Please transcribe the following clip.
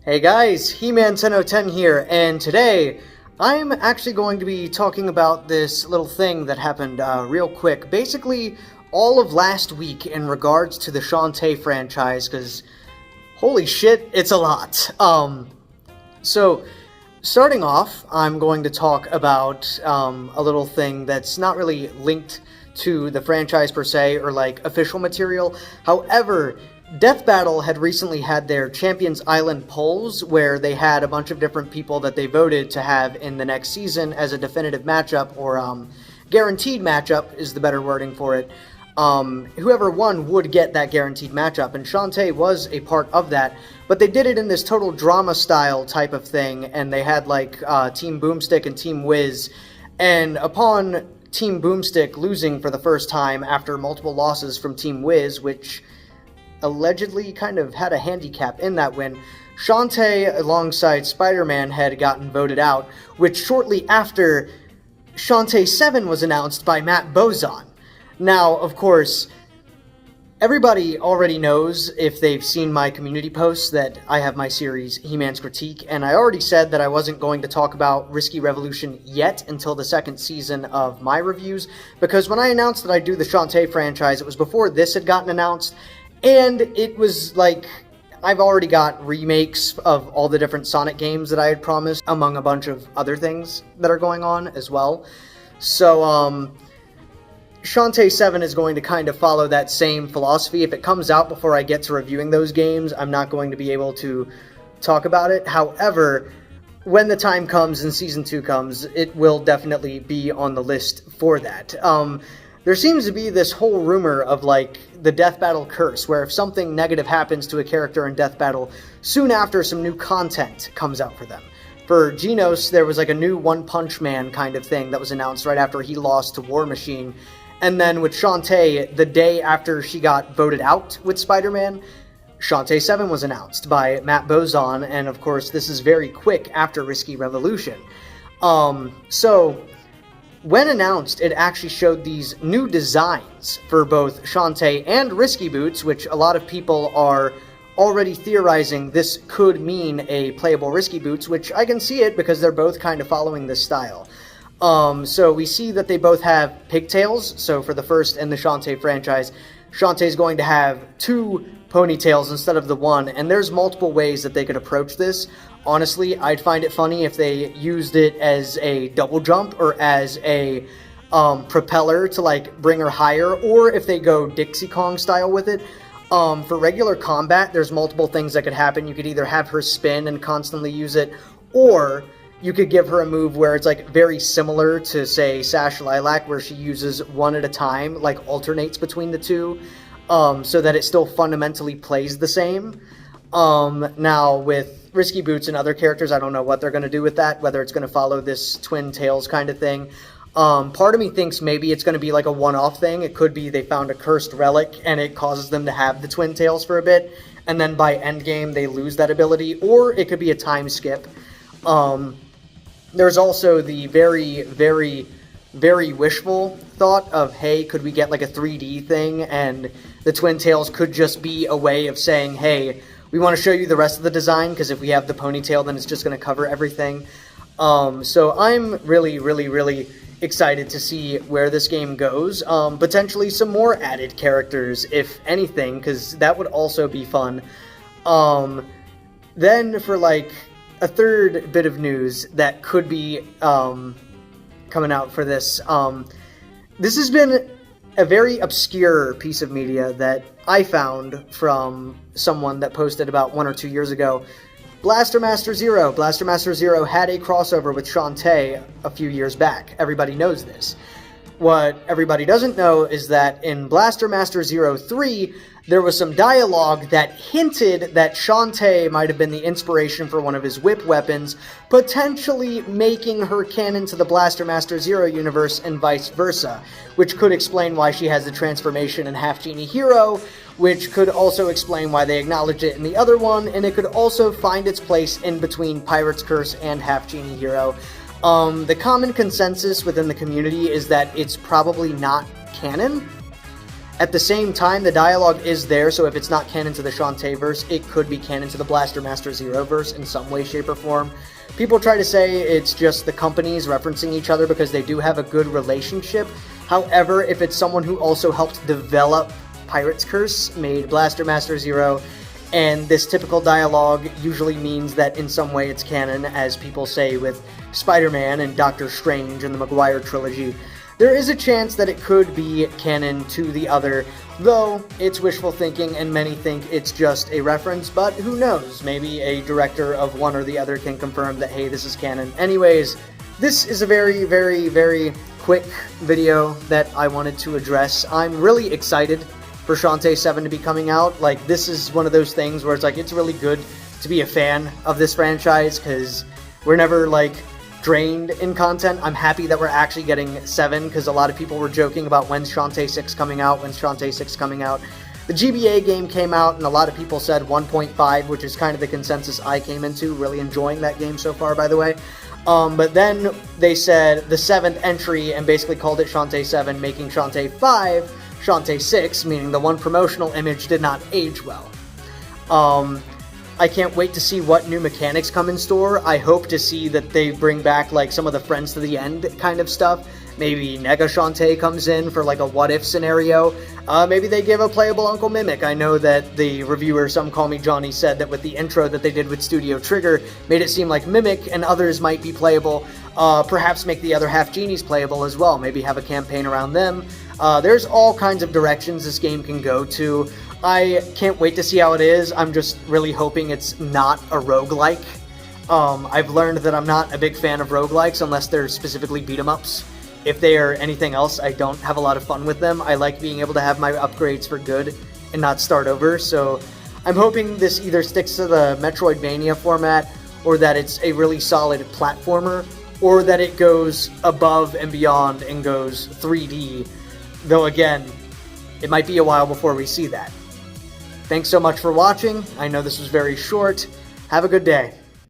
Hey guys, He-Man1010 here, and today I'm actually going to be talking about this little thing that happened real quick. Basically, all of last week in regards to the Shantae franchise, because holy shit, it's a lot. So, starting off, I'm going to talk about a little thing that's not really linked to the franchise per se, or like official material. However, Death Battle had recently had their Champions Island polls, where they had a bunch of different people that they voted to have in the next season as a definitive matchup, or guaranteed matchup is the better wording for it. Whoever won would get that guaranteed matchup, and Shantae was a part of that, but they did it in this total drama style type of thing, and they had like Team Boomstick and Team Wiz, and upon Team Boomstick losing for the first time after multiple losses from Team Wiz, which allegedly kind of had a handicap in that win, Shantae alongside Spider-Man had gotten voted out, which shortly after, Shantae 7 was announced by Matt Bozon. Now, of course, everybody already knows, if they've seen my community posts, that I have my series He-Man's Critique, and I already said that I wasn't going to talk about Risky Revolution yet until the second season of my reviews, because when I announced that I'd do the Shantae franchise, it was before this had gotten announced. And it was like, I've already got remakes of all the different Sonic games that I had promised, among a bunch of other things that are going on as well. So, Shantae 7 is going to kind of follow that same philosophy. If it comes out before I get to reviewing those games, I'm not going to be able to talk about it. However, when the time comes and Season 2 comes, it will definitely be on the list for that. There seems to be this whole rumor of, like, the Death Battle curse, where if something negative happens to a character in Death Battle, soon after some new content comes out for them. For Genos, there was like a new One Punch Man kind of thing that was announced right after he lost to War Machine. And then with Shantae, the day after she got voted out with Spider-Man, Shantae 7 was announced by Matt Bozon, and of course this is very quick after Risky Revolution. When announced, it actually showed these new designs for both Shantae and Risky Boots, which a lot of people are already theorizing this could mean a playable Risky Boots, which I can see it because they're both kind of following this style. So we see that they both have pigtails, so for the first in the Shantae franchise, Shantae's going to have 2 ponytails instead of the 1, and there's multiple ways that they could approach this. Honestly, I'd find it funny if they used it as a double jump or as a propeller to like bring her higher, or if they go Dixie Kong style with it. For regular combat, there's multiple things that could happen. You could either have her spin and constantly use it, or you could give her a move where it's like very similar to, say, Sash Lilac, where she uses one at a time, like alternates between the two, so that it still fundamentally plays the same. Now with Risky Boots and other characters, I don't know what they're going to do with that, whether it's going to follow this twin tails kind of thing. Part of me thinks maybe it's going to be like a one-off thing. It could be they found a cursed relic and it causes them to have the twin tails for a bit, and then by endgame they lose that ability, or it could be a time skip. There's also the very, very, very wishful thought of, hey, could we get like a 3D thing, and the twin tails could just be a way of saying, hey, we want to show you the rest of the design, because if we have the ponytail, then it's just going to cover everything. So I'm really, really, really excited to see where this game goes. Potentially some more added characters, if anything, because that would also be fun. Then for like a third bit of news that could be coming out for this, this has been a very obscure piece of media that I found from someone that posted about 1 or 2 years ago. Blaster Master Zero. Blaster Master Zero had a crossover with Shantae a few years back. Everybody knows this. What everybody doesn't know is that in Blaster Master Zero 3, there was some dialogue that hinted that Shantae might have been the inspiration for one of his whip weapons, potentially making her canon to the Blaster Master Zero universe and vice versa, which could explain why she has the transformation in Half Genie Hero, which could also explain why they acknowledged it in the other one, and it could also find its place in between Pirate's Curse and Half Genie Hero. The common consensus within the community is that it's probably not canon, At the same time, the dialogue is there, so if it's not canon to the Shantae-verse, it could be canon to the Blaster Master Zero-verse in some way, shape, or form. People try to say it's just the companies referencing each other because they do have a good relationship. However, if it's someone who also helped develop Pirate's Curse, made Blaster Master Zero, and this typical dialogue usually means that in some way it's canon, as people say with Spider-Man and Doctor Strange in the Maguire trilogy, there is a chance that it could be canon to the other, though it's wishful thinking and many think it's just a reference, but who knows, maybe a director of one or the other can confirm that, hey, this is canon. Anyways, this is a very, very, very quick video that I wanted to address. I'm really excited for Shantae 7 to be coming out. Like, this is one of those things where it's like, it's really good to be a fan of this franchise, because we're never, like, drained in content. I'm happy that we're actually getting 7, because a lot of people were joking about when's Shantae 6 coming out, when's Shantae 6 coming out. The GBA game came out, and a lot of people said 1.5, which is kind of the consensus I came into, really enjoying that game so far, by the way. But then they said the 7th entry and basically called it Shantae 7, making Shantae 5 Shantae 6, meaning the one promotional image did not age well. I can't wait to see what new mechanics come in store. I hope to see that they bring back, like, some of the Friends to the End kind of stuff. Maybe Nega Shantae comes in for, like, a what-if scenario. Maybe they give a playable Uncle Mimic. I know that the reviewer, Some Call Me Johnny, said that with the intro that they did with Studio Trigger, made it seem like Mimic and others might be playable. Perhaps make the other half genies playable as well. Maybe have a campaign around them. There's all kinds of directions this game can go to. I can't wait to see how it is. I'm just really hoping it's not a roguelike. I've learned that I'm not a big fan of roguelikes unless they're specifically beat-em-ups. If they are anything else, I don't have a lot of fun with them. I like being able to have my upgrades for good and not start over, so I'm hoping this either sticks to the Metroidvania format, or that it's a really solid platformer, or that it goes above and beyond and goes 3D. Though again, it might be a while before we see that. Thanks so much for watching. I know this was very short. Have a good day.